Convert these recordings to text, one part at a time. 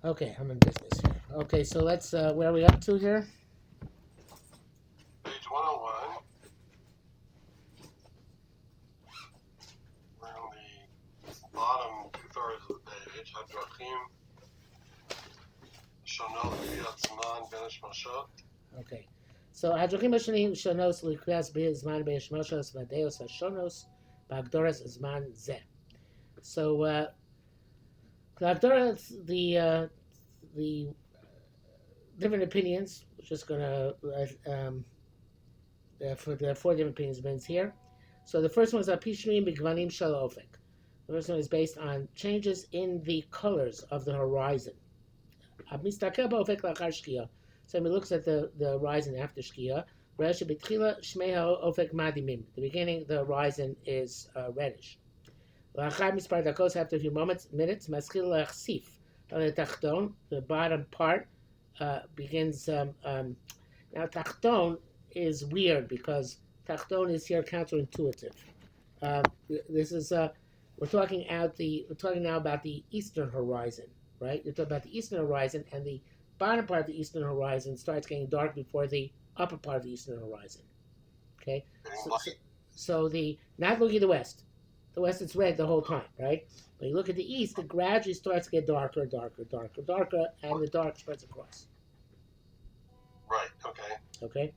Okay, I'm in business here. Okay, so let's, where are we up to here? Page 101. We're on the bottom two-thirds of the page. Hadrachim Shonot Kriyat Zman Bein HaShemoshos. Okay. So, Hadrachim Shonos L'Kriyas Zman Bein HaShemoshos V'Deos HaShonos B'Hagdoras Zman Zeh. So, Hagdoras, the different opinions, we're just going to, for the four different opinions here. So the first one is Apishrim B'Gvanim Shel Ofek. The first one is based on changes in the colors of the horizon. So when he looks at the horizon after Shkia, the beginning, the horizon is reddish. After a few minutes, the bottom part begins. Now, tachton is weird because tachton is here counterintuitive. This is we're talking now about the eastern horizon, right? You're talking about the eastern horizon, and the bottom part of the eastern horizon starts getting dark before the upper part of the eastern horizon. Okay, so the not looking at the west. The west it's red the whole time, right? When you look at the east, it gradually starts to get darker, and the dark spreads across. Right. Okay. Okay.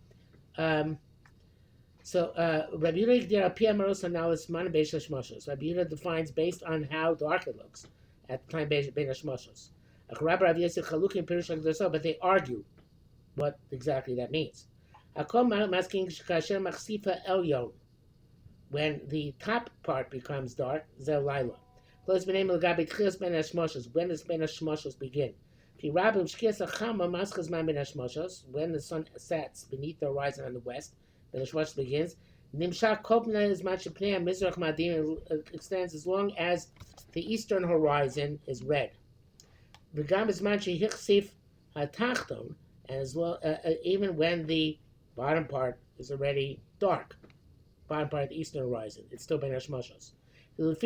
So Rabbi Yehuda defines based on how dark it looks at the time Bein HaShemoshos. But they argue what exactly that means. When the top part becomes dark, Zel Laila. When does Bein HaShemoshos begin? When the sun sets beneath the horizon on the west, Bein HaShemoshos begins. Nimshach Kopna is Machapnei Mizrach Madim extends as long as the eastern horizon is red. V'gam is Manchi Hichsif HaTachton, and as well even when the bottom part is already dark, bottom part of the eastern horizon, it's still Bein HaShemoshos. As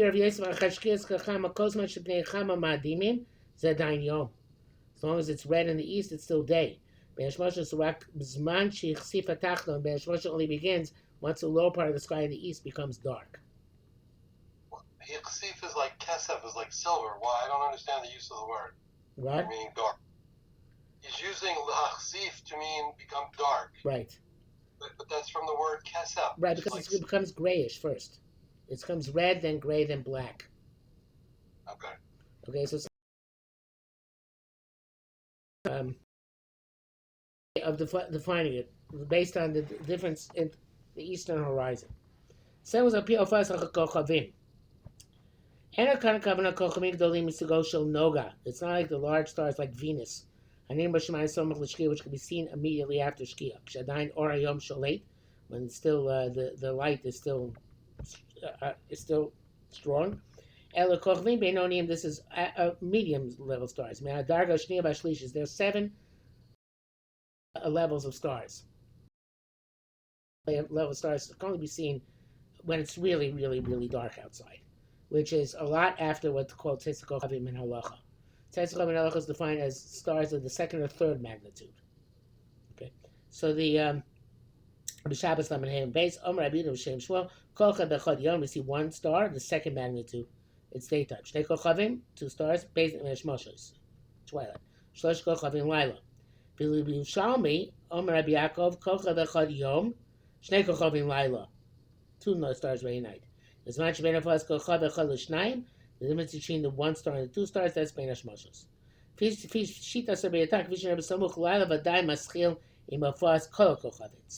long as it's red in the east, it's still day. Bein HaShemoshos only begins once the lower part of the sky in the east becomes dark. Hichsif is like kesef, is like silver. Why? I don't understand the use of the word. What? Meaning dark. He's using l'achsif to mean become dark. Right. But that's from the word kesef. Right, because it becomes grayish first. It becomes red, then gray, then black. Okay. Okay, so of defining it based on the difference in the eastern horizon. So was a POFAS HaKochavim. It's not like the large stars like Venus, which can be seen immediately after Shkia. When it's still the light is still strong. This is medium level stars. There are 7 levels of stars. Level of stars can only be seen when it's really, really, really dark outside, which is a lot after what's called Tzeitzakochavim in Halacha. Tzeitzakochavim in Halacha is defined as stars of the 2nd or 3rd magnitude. Okay, so the B'Shabbos Lamed Beis Omer Rabbi Shem Shmuel Kol Chad B'Chad Yom. We see 1 star, the 2nd magnitude. It's daytime. Shnei Kochavim, 2 stars, Bein HaShemoshos, Twilight. Shlosh Kochavim Laila. V'Yushalmi Omer Rabbi Yaakov Kol Chad B'Chad Yom, Shnei Kochavim Laila. 2 stars by night. The difference between the 1 star and the 2 stars, that's Bein HaShemoshos. So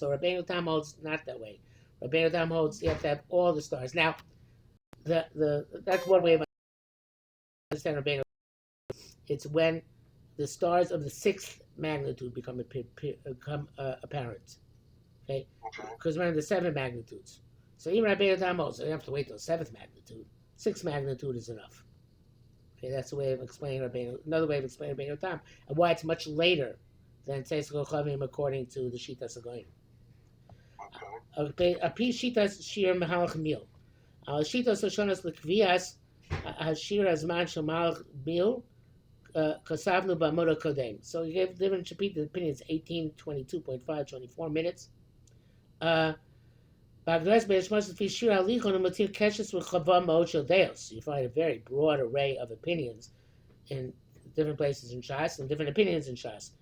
Rabbeinu Tam holds not that way. Rabbeinu Tam holds you have to have all the stars. Now, that's one way of understanding Rabbeinu. It's when the stars of the 6th magnitude become apparent. Okay, because we're in the 7 magnitudes. So even Rabbeinu Tam holds, so you have to wait till 7th magnitude. 6th magnitude is enough. Okay, that's the way of explaining Rabbeinu. Another way of explaining Rabbeinu Tam, and why it's much later than Tzeitzak Kochavim according to the Shitas HaGoyim. Okay. Api Shitas Shiur Mehalach Mil. Shitas Hashonas L'Kvias Hashir Azman Shemalach Mil kasavnu ba'amoda kodem. So he gave different opinions: 18, 22.5, 24 minutes. You find a very broad array of opinions in different places in Shas and different opinions in Shas.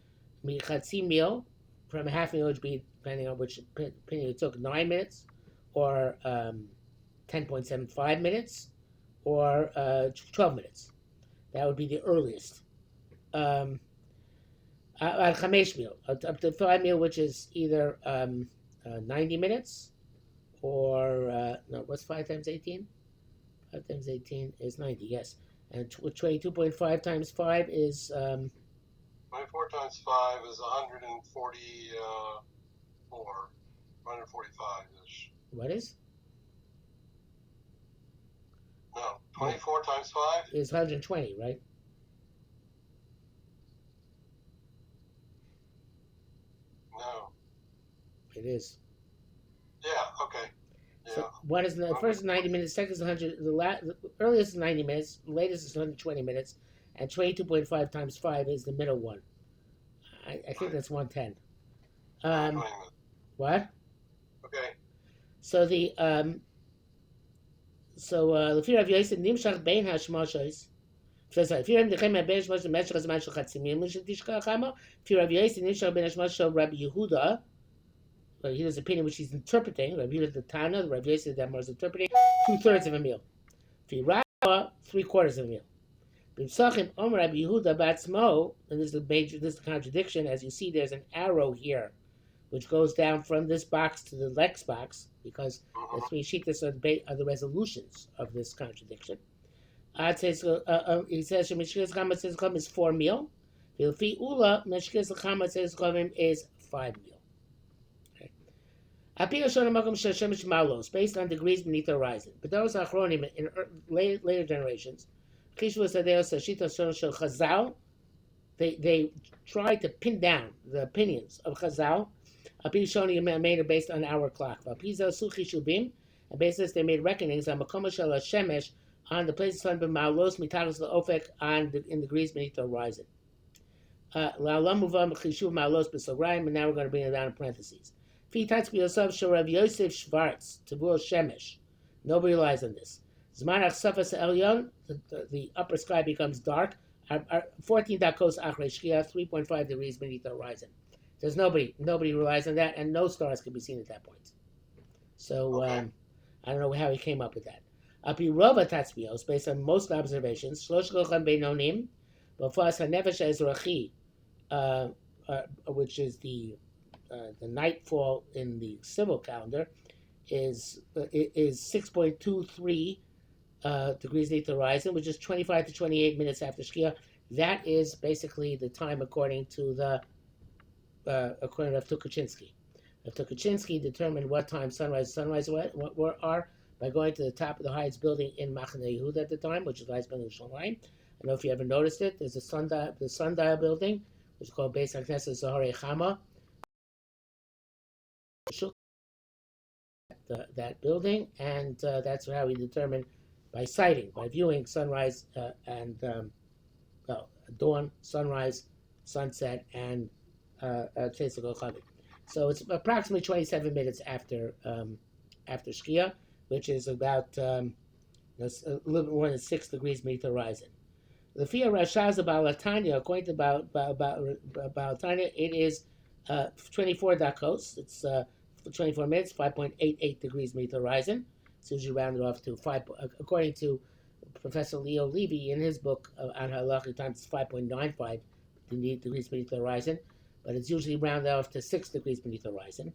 Michatzi meal, from a half meal, which would be, depending on which opinion you took, 9 minutes, or 10.75 minutes, or 12 minutes. That would be the earliest. Al Chamesh meal, up to 5 meal, which is either 90 minutes, or no, what's 5 times 18? 5 times 18 is 90, yes. And 22.5 times 5 is 24 times 5 is 144, 145-ish. what is? No, 24 times 5 is 120, right? No. It is. Yeah. Okay. Yeah. So one is the first is 90 minutes, second is 100. The earliest is 90 minutes, the latest is 120 minutes, and 22.5 times 5 is the middle one. I think that's 110. What? Okay. So the לפי רבי יוסף נמשך בין השמושos. לפי רבי נחמיה בין השמושos במשך הזמן של חצי מיל שתשכח עמו. לפי רבי יוסף נמשך בין השמושos של רבי יהודה. He has an opinion which he's interpreting. Rabbi Yehuda the Tana, Rabbi Yosef that is interpreting 2/3 of a meal. Fi Rava 3/4 of a meal. B'Psachim Omer Rabbi Yehuda Batzmo, and this is the contradiction. As you see, there's an arrow here, which goes down from this box to the next box, because the three shittas are the resolutions of this contradiction. He says Meshkias Chama is 4 meal. Fi Ula Meshkias Chama is 5 meal. Based on degrees beneath the horizon. But those achronim in later generations, they tried to pin down the opinions of Chazal. Made it based on our clock. And based on this, they made reckonings on the place of sun in degrees beneath the horizon. And now we're going to bring it down in parentheses. Nobody relies on this. The upper sky becomes dark. 14 dakos achrei shkia, 3.5 degrees beneath the horizon. There's nobody relies on that, and no stars can be seen at that point. So I don't know how he came up with that. Api rova tatzpios, based on most observations, shlosh gocham beinonim, b'fas hanefesh ezrachi, which is the nightfall in the civil calendar, is 6.23 degrees beneath the horizon, which is 25 to 28 minutes after Shkia. That is basically the time according to Tukachinsky. Tukachinsky determined what time sunrise are by going to the top of the highest building in Machane Yehuda at the time, which is the highest building in Shearim. I don't know if you ever noticed it. There's the sundial building, which is called Bein HaShemoshos Zoharei Chama. That building, and that's how we determine by sighting, by viewing sunrise and dawn, sunrise, sunset, and so it's approximately 27 minutes after Shkia, which is about a little bit more than 6 degrees beneath the horizon. The Fia Rashaz of Netanya, according to Netanya, it is 24 dakos. It's 24 minutes, 5.88 degrees beneath the horizon. It's usually rounded off to 5. According to Professor Leo Levy in his book on halachic time, it's 5.95 degrees beneath the horizon, but it's usually rounded off to 6 degrees beneath the horizon.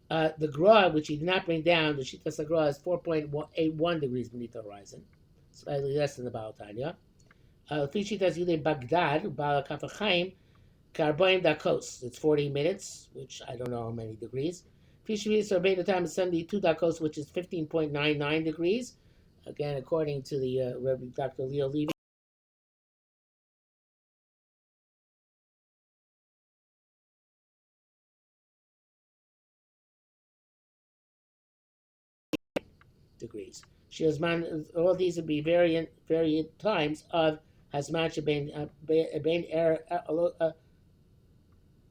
The Gra, which he did not bring down, the Shitas Gra is 4.81 degrees beneath the horizon, slightly less than the Baal Tanya. Shitas Yudei Baghdad, Baal Kafachayim, Karboim Dakos, it's 40 minutes, which I don't know how many degrees. Fisheries surveyed the time is 72 dakos, which is 15.99 degrees. Again, according to the Reverend Dr. Leo Levy. Degrees. Shiazman, all these would be variant times of hazman shebein bein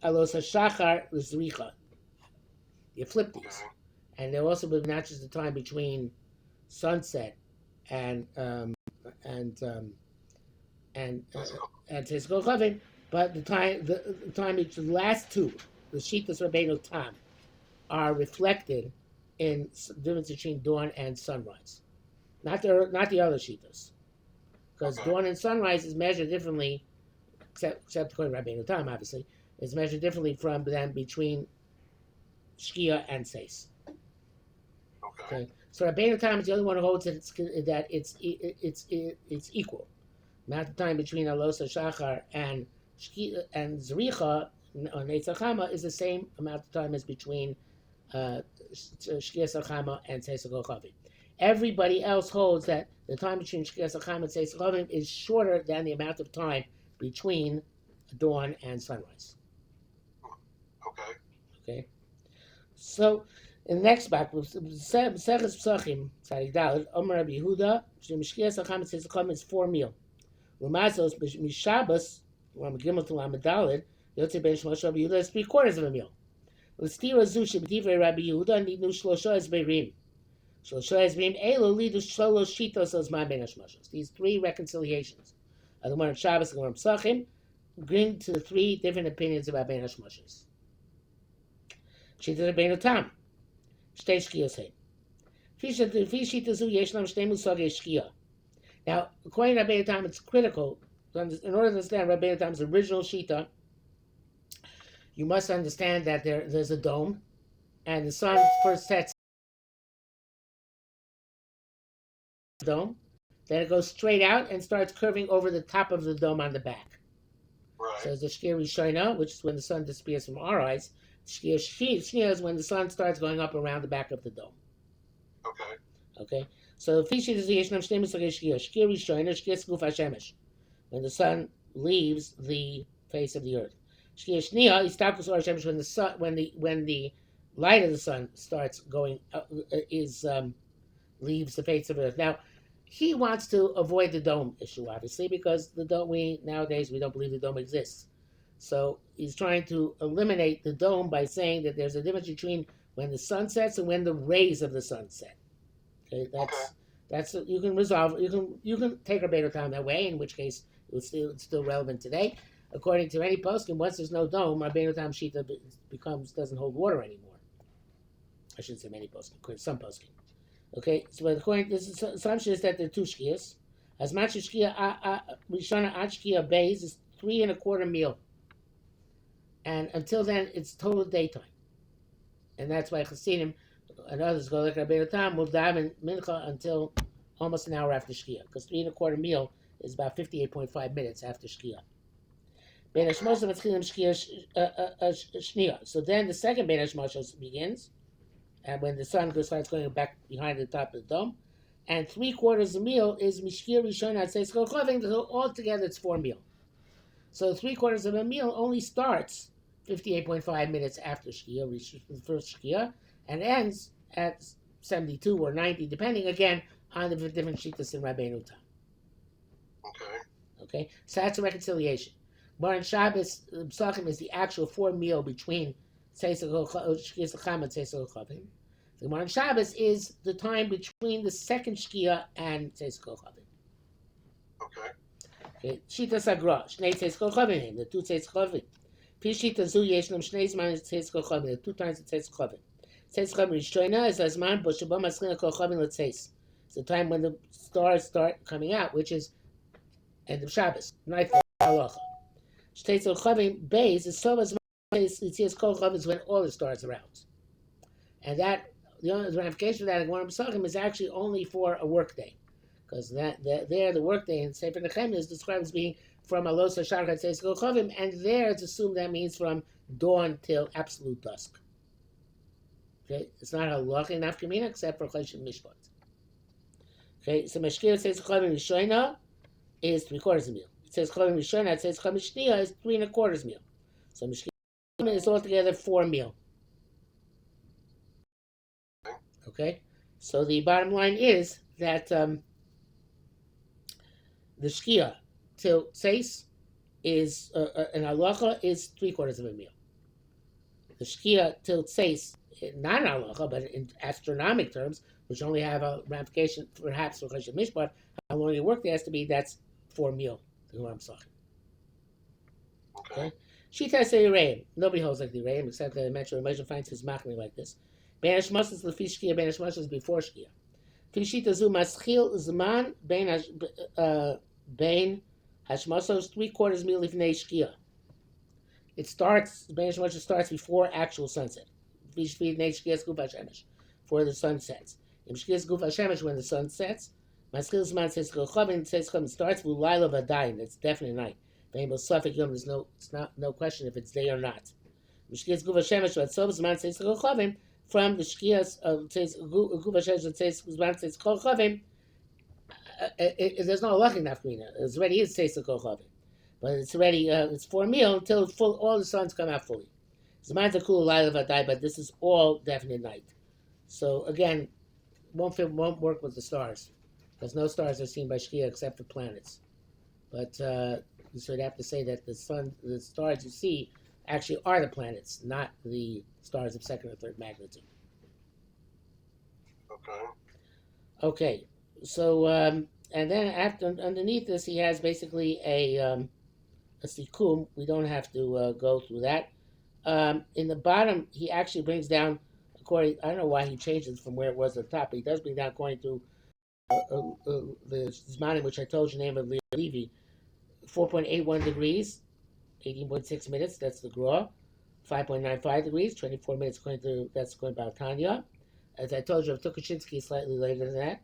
alos hashachar l'zricha. You flip these, Okay. and there also be not just the time between sunset and Tzitzchol Chavim, but the time the last two, the Shitas Rabbeinu Tam, are reflected in the difference between dawn and sunrise. Not the other Shitas, because dawn and sunrise is measured differently, except according to Rabbeinu Tam, obviously, is measured differently from them between Shkia and Seis. Okay. So Rabbeinu Tam is the only one who holds that it's equal. Amount of time between Alosa Shachar and Zricha on Netzach Chama is the same amount of time as between Shkias Chama and Tzitzchol Chavim. Everybody else holds that the time between Shkias Chama and Tzitzchol Chavim is shorter than the amount of time between dawn and sunrise. Okay. So in the next back, Seches Psachim Tzadik Daled Omer Rabbi Yehuda Shkias Chama and Tzitzchol Chavim is 4 meal. L'mazos mishabas Lam Gimel to Lam Daled Yotze Ben Shemoshos Rabbi Yehuda is 3/4 of a meal. L'stira zu sheb'divrei Rabbi Yehuda nidnu shlosha esberim. Shlosha esberim elu lidu shlosh shitos as my Bein HaShemoshos. These 3 reconciliations of the Gemara Shabbos and the Gemara Psachim bring to the 3 different opinions about Bein HaShemoshos. Shita Rabbeinu Tam Shtei Shkiyos Heim. Fi shita zu yesh lam shtei musagei shkiya. Now, according to Rabbeinu Tam, it's critical, in order to understand Rabbeinu Tam's original Shita, you must understand that there's a dome, and the sun first sets the dome, then it goes straight out and starts curving over the top of the dome on the back. Right. So there's the shiur Rishona, which is when the sun disappears from our eyes. Shiur Shnia is when the sun starts going up around the back of the dome. Okay? So shiur Rishona, when the sun leaves the face of the earth. Shiur Shnia is when the light of the sun starts going leaves the face of the earth. Now, he wants to avoid the dome issue, obviously, because nowadays we don't believe the dome exists. So he's trying to eliminate the dome by saying that there's a difference between when the sun sets and when the rays of the sun set. Okay, that's you can resolve. You can take Rabbeinu Tam that way, in which case it's still relevant today. According to any posting, once there's no dome, Rabbeinu Tam Shita doesn't hold water anymore. I shouldn't say many posting, some posting. Okay, so according to this assumption is that there are 2 shkiyas. As much as shkiya Rishona ad shkiya beis is 3.25 meal, and until then it's total daytime, and that's why Chassidim and others go like Rabbeinu Tam will daven mincha until almost an hour after shkiya, because 3.25 meal is about 58.5 minutes after shkiya. Bein HaShemoshos matchilim shkiya shniya. So then the second Bein HaShemoshos begins, and when the sun starts going back behind the top of the dome, and 3/4 of meal is mishkir rishon Tzitzchol Chavim. So altogether it's 4 meal. So 3/4 of a meal only starts 58.5 minutes after shkia, the first shkia, and ends at 72 or 90, depending again on the different shitas in Rabbeinu Tam. Okay, so that's a reconciliation. Baron Shabbos Psachim is the actual 4 meal between Tzitzchol Chama and Tzitzchol Chavim. The Gemara Shabbos is the time between the second Shkia and Tzitzchol Chavim. Okay. Shita Sagra, Shnei Tzitzchol Chavim, the 2 Tzitzchol Chavim. Pi Shita Zu Yeshnam Shnei Zman Tzitzchol Chavim, the 2 times the Tzitzchol Chavim. Tzitzchol Chavim Rishona is Azman Bo Shabo Maslina Kol Chavim L'Tzeis. It's the time when the stars start coming out, which is end of Shabbos, nightfall, halacha. Tzitzchol Chavim Beis is so as Tzitzchol Kol Chavim is when all the stars are out, and that the only ramification of that Gemara Psachim is actually only for a workday, because the workday in Sefer Nechem is described as being from Alos Hashar Tzitzchol Chavim, and there it's assumed that means from dawn till absolute dusk. Okay, it's not a halacha in Nafkamina except for Choshen Mishpat. Okay, so Meshkir Tzitzchol Chavim Rishona is 3/4 meal. Tzitzchol Chavim Rishona, Tzitzchol Chavim Shniya is 3.25 meal. So Meshkir is altogether 4 meal. Okay, so the bottom line is that the shkia till tzeis is an halacha is 3/4 of a meal. The shkia till tzeis, not an halacha, but in astronomic terms, which only have a ramification perhaps for chesed mishpat, how long your work there has to be, that's 4 meal. You know what I'm saying? Okay. Shita Shearim. Nobody holds like the Reim, except that I mentioned Moshe finds his machmir like this. Bein HaShemoshos lefi shkia, Bein HaShemoshos before shkia. Fishita zu maschil zman Bein HaShemoshos 3/4 meal lifnei shkia. It starts, Bein HaShemoshos starts before actual sunset. Fishfi nei shkias guf hashemesh, before the sun sets. Im shkias guf hashemesh, when the sun sets. Maschil zman says chavin starts with Laila v'adayin. It's definitely night. There's no question if it's day or not. From the shkias of guva shemesh that says zman says kol chavim, there's no lachin nafkamina. It's already is says kol chavim, but it's already it's for a meal until full, all the suns come out fully. Zman's a cool light of a day, but this is all definite night. So again, won't work with the stars, because no stars are seen by shkia except for planets. But so you'd have to say that the stars you see actually are the planets, not the stars of second or third magnitude. Okay. So and then underneath this, he has basically a sikum. We don't have to go through that. In the bottom, he actually brings down, according, I don't know why he changed it from where it was at the top, but he does bring down according to the Zmanim, which I told you, name of Levi, 4.81 degrees, 18.6 minutes, that's the Gra. 5.95 degrees, 24 minutes, that's going by Tanya. As I told you, Tukashinsky is slightly later than that.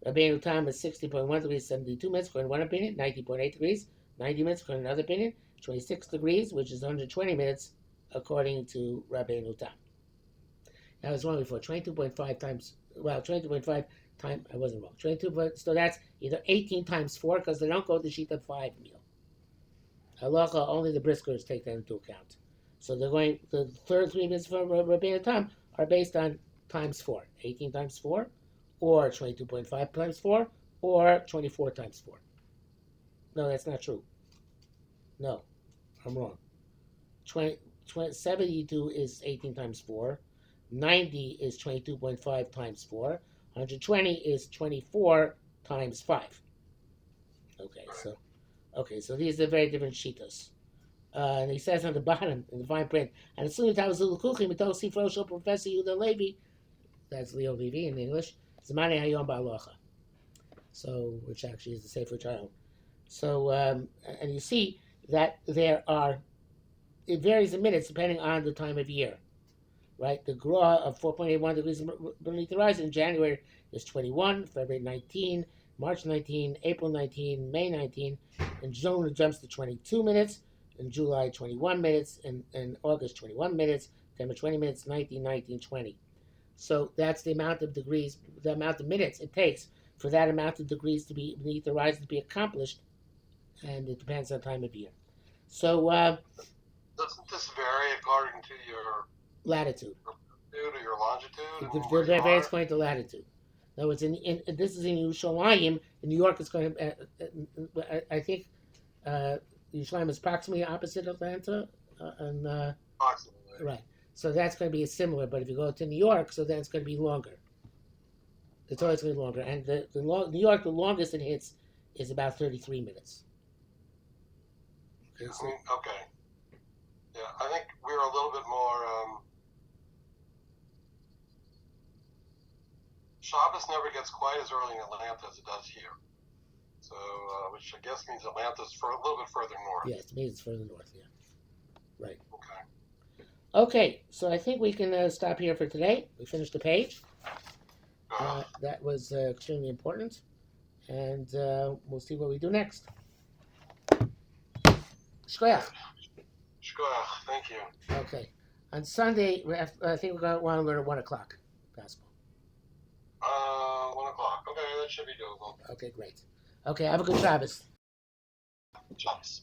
Rabbeinu Tam is 60.1 degrees, 72 minutes, according to one opinion. 90.8 degrees, 90 minutes, according to another opinion. 26 degrees, which is 120 minutes, according to Rabbeinu Tam. I was wrong before. 22.5 times, 22.5 times, I wasn't wrong. 22, so that's either 18 times 4, because they don't go to sheet of 5 meal. Halacha, only the briskers take that into account. So they're going, the third 3 minutes for Rabbeinu Tam are based on times 4. 18 times 4, or 22.5 times 4, or 24 times 4. No, that's not true. No, I'm wrong. 72 is 18 times 4. 90 is 22.5 times 4. 120 is 24 times 5. Okay, so these are very different shitas. And he says on the bottom, in the fine print, and as soon as I was Kuchim, it told Sifro Professor Yehuda Levi, that's Leo Levi in English, Zmani Hayom Ba'alocha. So, which actually is the sefer child. So, and you see that it varies in minutes depending on the time of year. Right? The Gra of 4.81 degrees beneath the horizon in January is 21, February 19, March 19, April 19, May 19, in June it jumps to 22 minutes, in July 21 minutes, in August 21 minutes, September 20 minutes, 19, 20. So that's the amount of degrees, the amount of minutes it takes for that amount of degrees to be beneath the horizon to be accomplished, and it depends on time of year. So doesn't this vary according to your latitude? Or your longitude? It varies according to latitude. In other words, this is in Yerushalayim. In New York, it's going to. I think Yerushalayim is approximately opposite Atlanta, approximately. Right. So that's going to be similar. But if you go to New York, so then it's going to be longer. It's always going to be longer. And New York, the longest it hits is about 33 minutes. Okay. Okay. Yeah, I think we're a little bit more. Shabbos never gets quite as early in Atlanta as it does here. So, which I guess means Atlanta's a little bit further north. Yes, it means it's further north, yeah. Right. Okay. Okay, so I think we can stop here for today. We finished the page. That was extremely important. And we'll see what we do next. Shkoyach. Shkoyach, thank you. Okay. On Sunday, I think we're going to want to learn at 1 o'clock. Gospel. 1 o'clock. Okay, that should be doable. Okay, great. Okay, have a good Shabbos. Shabbos.